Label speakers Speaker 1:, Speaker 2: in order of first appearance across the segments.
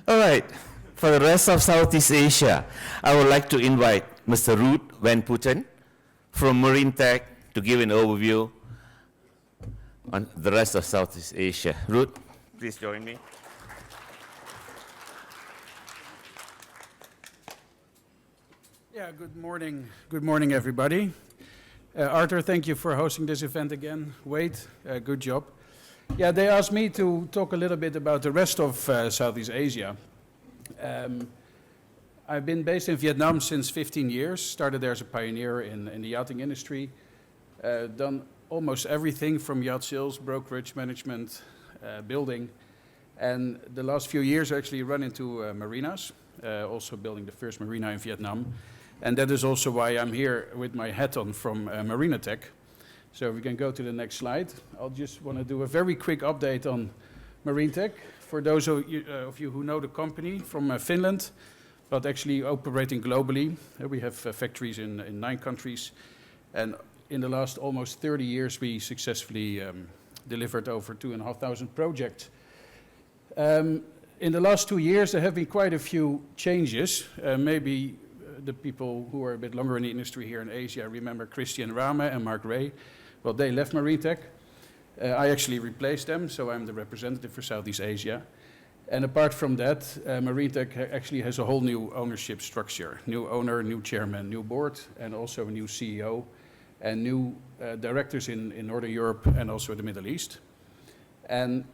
Speaker 1: All right. For the rest of Southeast Asia, I would like to invite Mr. Ruurd van Putten from Marinetek to give an overview on the rest of Southeast Asia. Ruurd, please join me.
Speaker 2: Yeah, good morning. Good morning, everybody. Arthur, thank you for hosting this event again. Wade, good job. Yeah, they asked me to talk a little bit about the rest of Southeast Asia. I've been based in Vietnam since 15 years, started there as a pioneer in the yachting industry, done almost everything from yacht sales, brokerage, management, building. And the last few years I actually run into marinas, also building the first marina in Vietnam. And that is also why I'm here with my hat on from Marinetek. So we can go to the next slide. I'll just want to do a very quick update on Marinetek. For those of you who know the company from Finland, but actually operating globally. We have factories in 9 countries. And in the last almost 30 years, we successfully delivered over 2,500 projects. In the last 2 years, there have been quite a few changes. Maybe the people who are a bit longer in the industry here in Asia remember Christian Rame and Mark Ray. Well, they left Marinetek. I actually replaced them, so I'm the representative for Southeast Asia. And apart from that, Marinetek actually has a whole new ownership structure. New owner, new chairman, new board, and also a new CEO, and new directors in Northern Europe and also the Middle East. And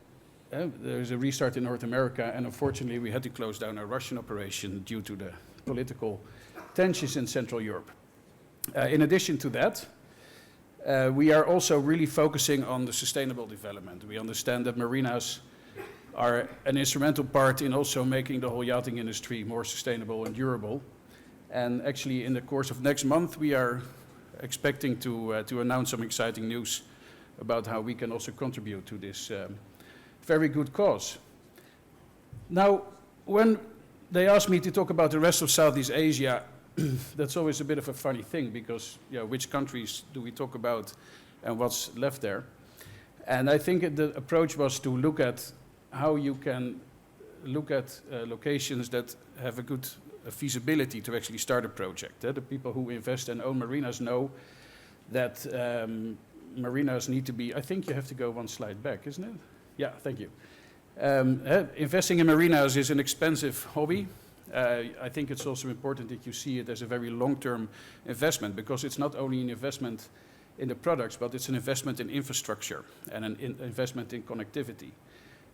Speaker 2: there's a restart in North America, and unfortunately we had to close down our Russian operation due to the political tensions in Central Europe. In addition to that, we are also really focusing on the sustainable development. We understand that marinas are an instrumental part in also making the whole yachting industry more sustainable and durable. And actually in the course of next month we are expecting to announce some exciting news about how we can also contribute to this very good cause. Now, when they asked me to talk about the rest of Southeast Asia, that's always a bit of a funny thing because, which countries do we talk about and what's left there? And I think the approach was to look at how you can look at locations that have a good feasibility to actually start a project. The people who invest and own marinas know that marinas need to be, I think you have to go one slide back, isn't it? Yeah, thank you. Investing in marinas is an expensive hobby. I think it's also important that you see it as a very long-term investment because it's not only an investment in the products, but it's an investment in infrastructure and an investment in connectivity.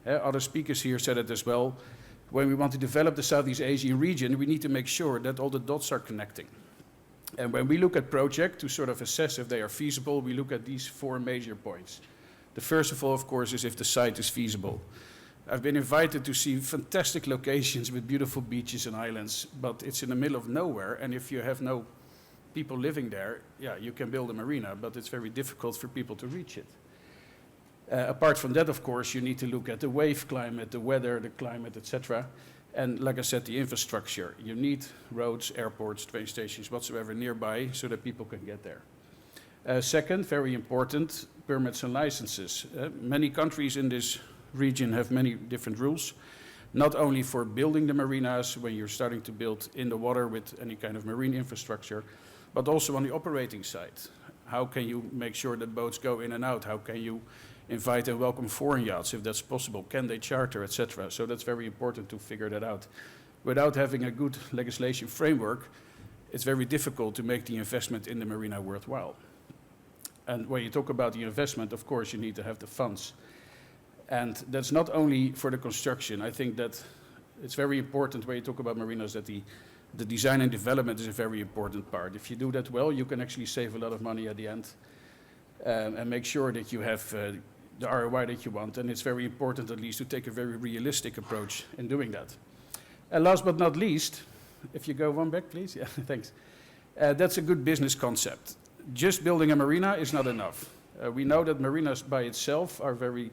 Speaker 2: Other speakers here said it as well. When we want to develop the Southeast Asian region, we need to make sure that all the dots are connecting. And when we look at projects to sort of assess if they are feasible, we look at these 4 major points. The first of all, of course, is if the site is feasible. I've been invited to see fantastic locations with beautiful beaches and islands, but it's in the middle of nowhere, and if you have no people living there, you can build a marina, but it's very difficult for people to reach it. Apart from that, of course, you need to look at the wave climate, the weather, the climate, etc. And like I said, the infrastructure. You need roads, airports, train stations, whatsoever nearby so that people can get there. Second, very important, permits and licenses. Many countries in this region have many different rules, not only for building the marinas when you're starting to build in the water with any kind of marine infrastructure, but also on the operating side. How can you make sure that boats go in and out? How can you invite and welcome foreign yachts if that's possible? Can they charter, etc.? So that's very important to figure that out. Without having a good legislation framework, it's very difficult to make the investment in the marina worthwhile. And when you talk about the investment, of course, you need to have the funds. And that's not only for the construction. I think that it's very important when you talk about marinas that the design and development is a very important part. If you do that well, you can actually save a lot of money at the end and make sure that you have the ROI that you want. And it's very important at least to take a very realistic approach in doing that. And last but not least, if you go one back, please. Yeah, thanks. That's a good business concept. Just building a marina is not enough. We know that marinas by itself are very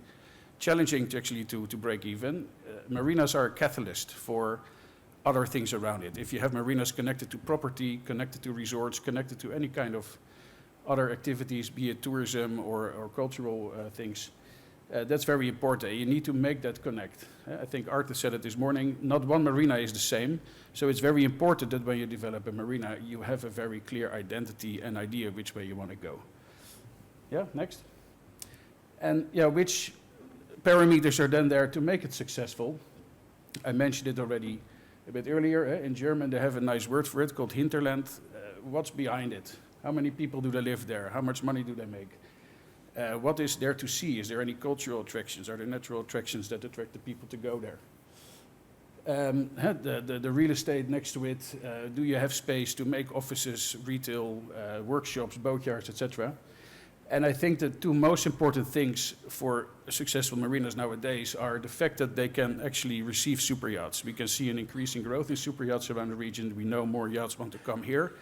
Speaker 2: challenging to break even. Marinas are a catalyst for other things around it. If you have marinas connected to property, connected to resorts, connected to any kind of other activities, be it tourism or cultural things, That's very important. You need to make that connect. I think Arthur said it this morning, not one marina is the same. So it's very important that when you develop a marina, you have a very clear identity and idea which way you want to go. Yeah, next. And yeah, which parameters are then there to make it successful? I mentioned it already a bit earlier. In German, they have a nice word for it called hinterland. What's behind it? How many people do they live there? How much money do they make? What is there to see? Is there any cultural attractions? Are there natural attractions that attract the people to go there? The real estate next to it. Do you have space to make offices, retail, workshops, boatyards, etc.? And I think the two most important things for successful marinas nowadays are the fact that they can actually receive super yachts. We can see an increasing growth in super yachts around the region. We know more yachts want to come here.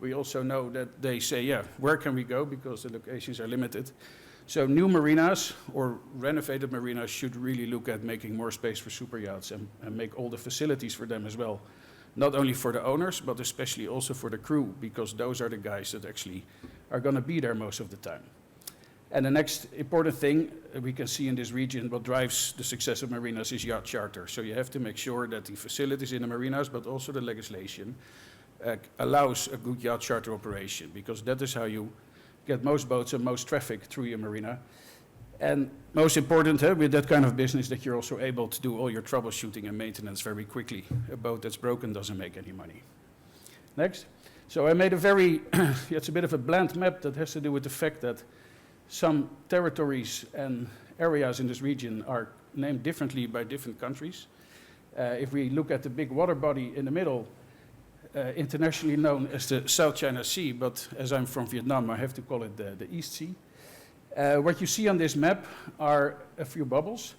Speaker 2: We also know that they say, yeah, where can we go? Because the locations are limited. So new marinas or renovated marinas should really look at making more space for super yachts and make all the facilities for them as well. Not only for the owners, but especially also for the crew, because those are the guys that actually are going to be there most of the time. And the next important thing we can see in this region, what drives the success of marinas is yacht charter. So you have to make sure that the facilities in the marinas, but also the legislation, allows a good yacht charter operation, because that is how you get most boats and most traffic through your marina. And most important with that kind of business, that you're also able to do all your troubleshooting and maintenance very quickly. A boat that's broken doesn't make any money. Next. So I made a very, it's a bit of a bland map that has to do with the fact that some territories and areas in this region are named differently by different countries. If we look at the big water body in the middle, internationally known as the South China Sea, but as I'm from Vietnam, I have to call it the East Sea. What you see on this map are a few bubbles.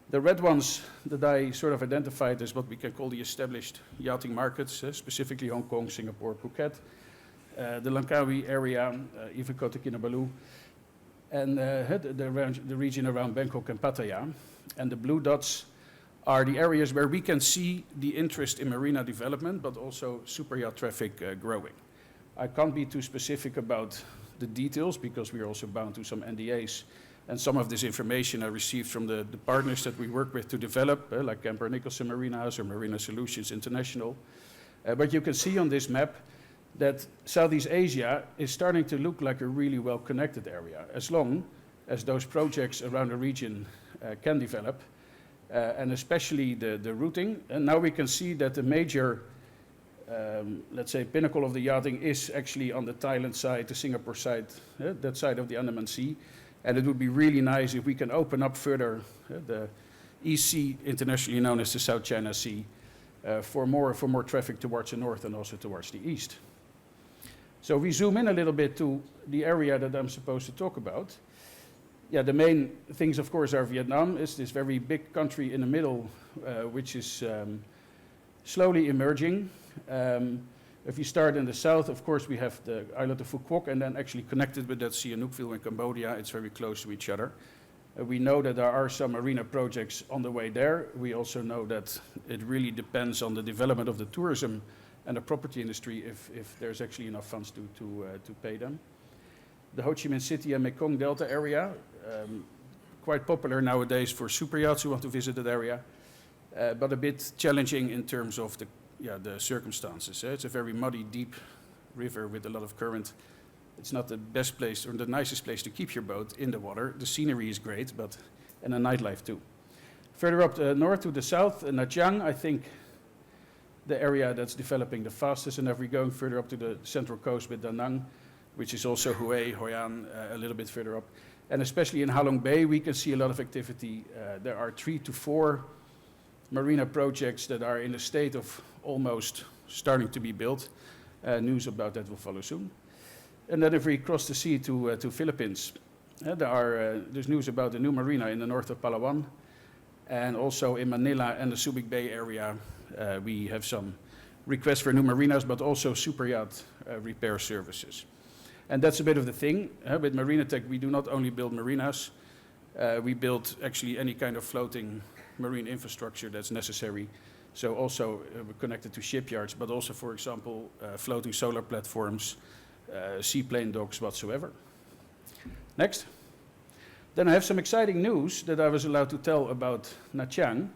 Speaker 2: The red ones that I sort of identified as what we can call the established yachting markets, specifically Hong Kong, Singapore, Phuket, the Langkawi area, even Kota Kinabalu, and the region around Bangkok and Pattaya. And the blue dots are the areas where we can see the interest in marina development, but also super yacht traffic growing. I can't be too specific about the details because we are also bound to some NDAs. And some of this information I received from the partners that we work with to develop, like Camper Nicholson Marinas or Marina Solutions International. But you can see on this map that Southeast Asia is starting to look like a really well-connected area, as long as those projects around the region can develop, and especially the routing. And now we can see that the major, let's say, pinnacle of the yachting is actually on the Thailand side, the Singapore side, that side of the Andaman Sea. And it would be really nice if we can open up further the East Sea, internationally known as the South China Sea, for more traffic towards the north and also towards the east. So we zoom in a little bit to the area that I'm supposed to talk about. Yeah, the main things, of course, are Vietnam. It's this very big country in the middle, which is slowly emerging. If you start in the south, of course, we have the island of Phu Quoc, and then actually connected with that Sihanoukville in Cambodia. It's very close to each other. We know that there are some marina projects on the way there. We also know that it really depends on the development of the tourism and the property industry if there's actually enough funds to pay them. The Ho Chi Minh City and Mekong Delta area, quite popular nowadays for super yachts who want to visit that area, but a bit challenging in terms of the circumstances. It's a very muddy, deep river with a lot of current. It's not the best place or the nicest place to keep your boat in the water. The scenery is great, and the nightlife too. Further up north to the south, Nha Trang, I think the area that's developing the fastest, and if we're going further up to the central coast with Da Nang, which is also Hue, Hoi An, a little bit further up. And especially in Halong Bay, we can see a lot of activity. There are 3 to 4 marina projects that are in a state of almost starting to be built. News about that will follow soon. And then if we cross the sea to Philippines, there's news about a new marina in the north of Palawan. And also in Manila and the Subic Bay area, we have some requests for new marinas, but also super yacht repair services. And that's a bit of the thing. With Marinetek, we do not only build marinas, we build actually any kind of floating marine infrastructure that's necessary. So also we're connected to shipyards, but also, for example, floating solar platforms, seaplane docks, whatsoever. Next. Then I have some exciting news that I was allowed to tell about Nha Trang.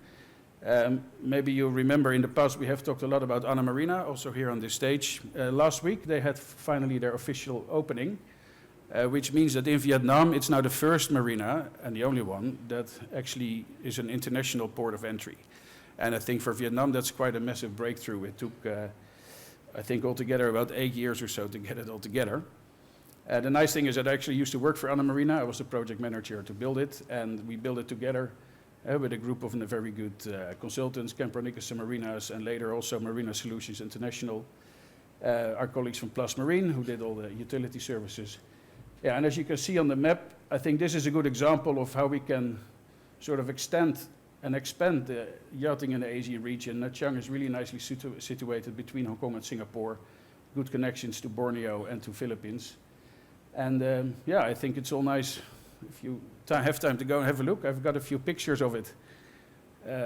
Speaker 2: Maybe you remember in the past we have talked a lot about Anna Marina, also here on this stage. Last week they had finally their official opening, which means that in Vietnam it's now the first marina, and the only one, that actually is an international port of entry. And I think for Vietnam that's quite a massive breakthrough. It took, I think altogether about 8 years or so to get it all together. The nice thing is that I actually used to work for Anna Marina. I was the project manager to build it, and we built it together with a group of very good consultants, Cambodia Marinas, and later also Marina Solutions International. Our colleagues from Plus Marine, who did all the utility services. Yeah, and as you can see on the map, I think this is a good example of how we can sort of extend and expand the yachting in the Asian region. Nha Trang is really nicely situated between Hong Kong and Singapore, good connections to Borneo and to Philippines. And yeah, I think it's all nice. If you have time to go and have a look, I've got a few pictures of it.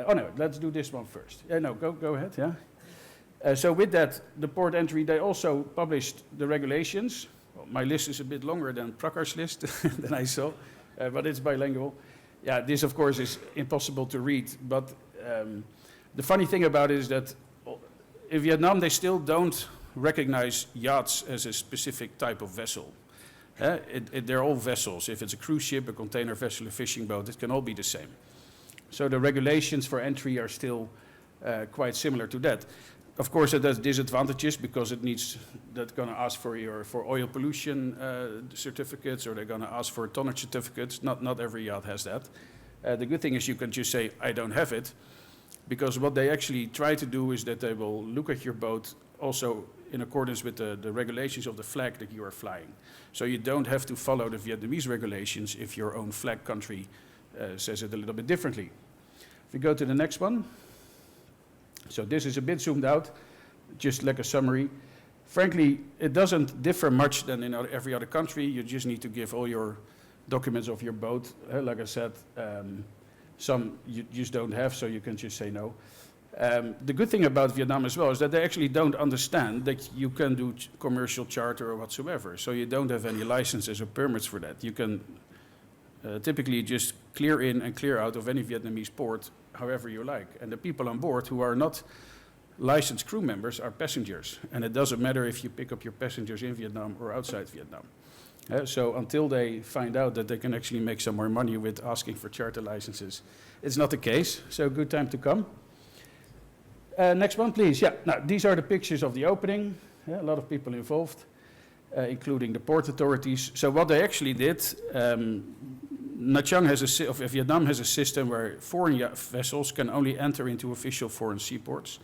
Speaker 2: Oh no, let's do this one first. Yeah, no, go ahead, yeah. So with that, the port entry, they also published the regulations. Well, my list is a bit longer than Prakkar's list than I saw, but it's bilingual. Yeah, this of course is impossible to read, but the funny thing about it is that in Vietnam they still don't recognize yachts as a specific type of vessel. They're all vessels. If it's a cruise ship, a container vessel, a fishing boat, it can all be the same. So the regulations for entry are still quite similar to that. Of course, it has disadvantages because that's going to ask for oil pollution certificates, or they're going to ask for tonnage certificates. Not every yacht has that. The good thing is you can just say, I don't have it, because what they actually try to do is that they will look at your boat also in accordance with the regulations of the flag that you are flying. So you don't have to follow the Vietnamese regulations if your own flag country says it a little bit differently. If we go to the next one. So this is a bit zoomed out, just like a summary. Frankly, it doesn't differ much than in every other country. You just need to give all your documents of your boat. Like I said, some you just don't have, so you can just say no. The good thing about Vietnam as well is that they actually don't understand that you can do commercial charter or whatsoever. So you don't have any licenses or permits for that. You can typically just clear in and clear out of any Vietnamese port however you like. And the people on board who are not licensed crew members are passengers. And it doesn't matter if you pick up your passengers in Vietnam or outside Vietnam. So until they find out that they can actually make some more money with asking for charter licenses, it's not the case. So good time to come. Next one, please. Yeah, now these are the pictures of the opening. A lot of people involved, including the port authorities. So what they actually did, Nha Trang Vietnam has a system where foreign vessels can only enter into official foreign seaports.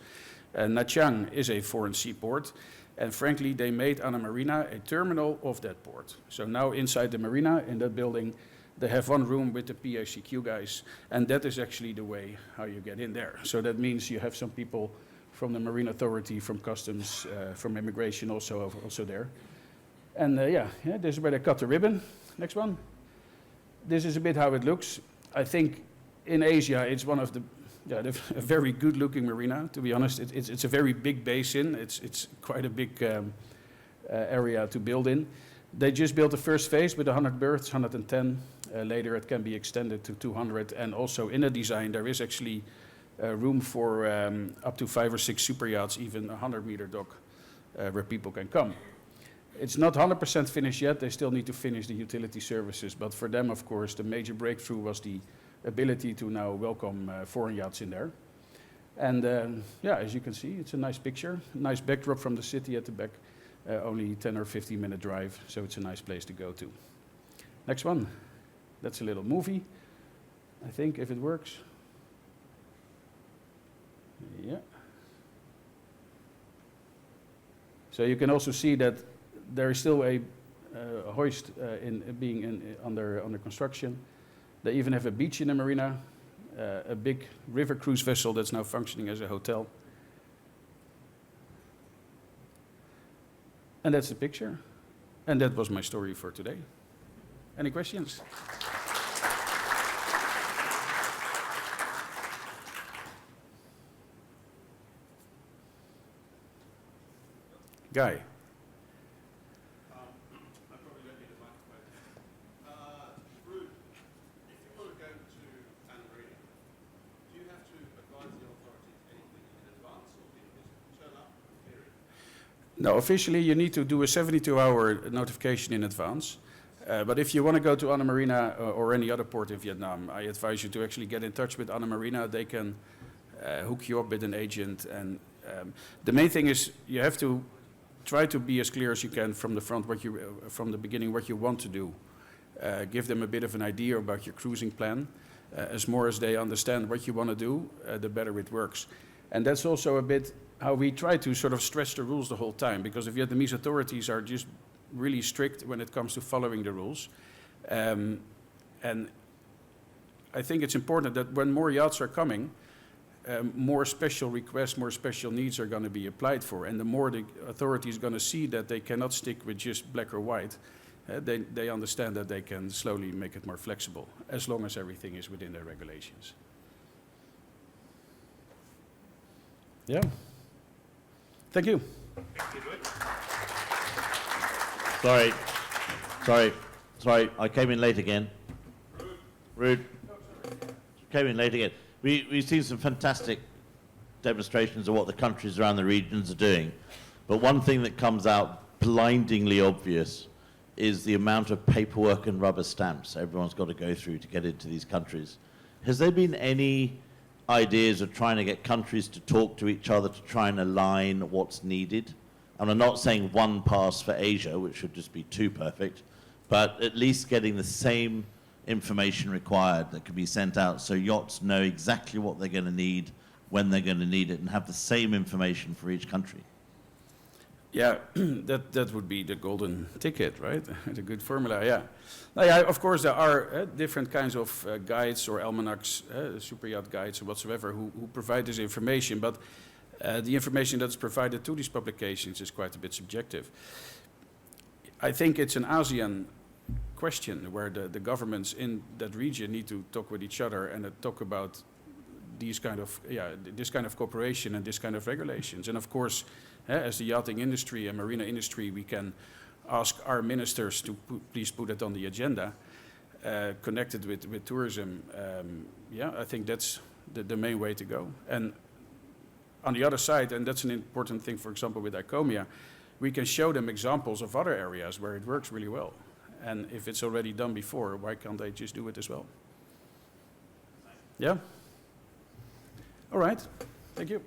Speaker 2: Nha Trang is a foreign seaport, and frankly, they made Anna Marina a terminal of that port. So now inside the marina, in that building, they have one room with the PACQ guys, and that is actually the way how you get in there. So that means you have some people from the Marine Authority, from Customs, from Immigration also there. And yeah, this is where they cut the ribbon. Next one. This is a bit how it looks. I think in Asia it's one of a very good-looking marina. To be honest, it's a very big basin. It's quite a big area to build in. They just built the first phase with 100 berths, 110. Later it can be extended to 200. And also in the design there is actually room for up to 5 or 6 super yachts, even a 100-meter dock where people can come. It's not 100% finished yet. They still need to finish the utility services. But for them, of course, the major breakthrough was the ability to now welcome foreign yachts in there. And yeah, as you can see, it's a nice picture. Nice backdrop from the city at the back. Only 10 or 15-minute drive, so it's a nice place to go to. Next one. That's a little movie, I think, if it works. Yeah. So you can also see that there is still a hoist under construction. They even have a beach in the marina, a big river cruise vessel that's now functioning as a hotel. And that's the picture. And that was my story for today. Any questions? Guy.
Speaker 3: I probably don't need a microphone. Ruurd,
Speaker 2: No, officially you need to do a 72-hour notification in advance. But if you want to go to Anna Marina or any other port in Vietnam, I advise you to actually get in touch with Anna Marina. They can hook you up with an agent. And the main thing is you have to try to be as clear as you can from the front, from the beginning, what you want to do. Give them a bit of an idea about your cruising plan. As more as they understand what you want to do, the better it works. And that's also a bit how we try to sort of stretch the rules the whole time, because the Vietnamese authorities are just really strict when it comes to following the rules. And I think it's important that when more yachts are coming, more special requests, more special needs are going to be applied for. And the more the authority is going to see that they cannot stick with just black or white, they understand that they can slowly make it more flexible, as long as everything is within their regulations. Yeah. Thank you.
Speaker 3: Sorry, I came in late again. Ruurd. Came in late again. We've seen some fantastic demonstrations of what the countries around the regions are doing. But one thing that comes out blindingly obvious is the amount of paperwork and rubber stamps everyone's got to go through to get into these countries. Has there been any ideas of trying to get countries to talk to each other to try and align what's needed? And I'm not saying one pass for Asia, which would just be too perfect, but at least getting the same information required that can be sent out so yachts know exactly what they're going to need, when they're going to need it, and have the same information for each country.
Speaker 2: Yeah, that would be the golden ticket, right? The good formula, yeah. Now, yeah, of course, there are different kinds of guides or almanacs, super yacht guides or whatsoever, who provide this information, but the information that's provided to these publications is quite a bit subjective. I think it's an ASEAN question where the governments in that region need to talk with each other and talk about this kind of cooperation and this kind of regulations. And of course, as the yachting industry and marina industry, we can ask our ministers to please put it on the agenda, connected with tourism. Yeah, I think that's the main way to go. And on the other side, and that's an important thing, for example, with ICOMIA, we can show them examples of other areas where it works really well. And if it's already done before, why can't they just do it as well? Yeah? All right. Thank you.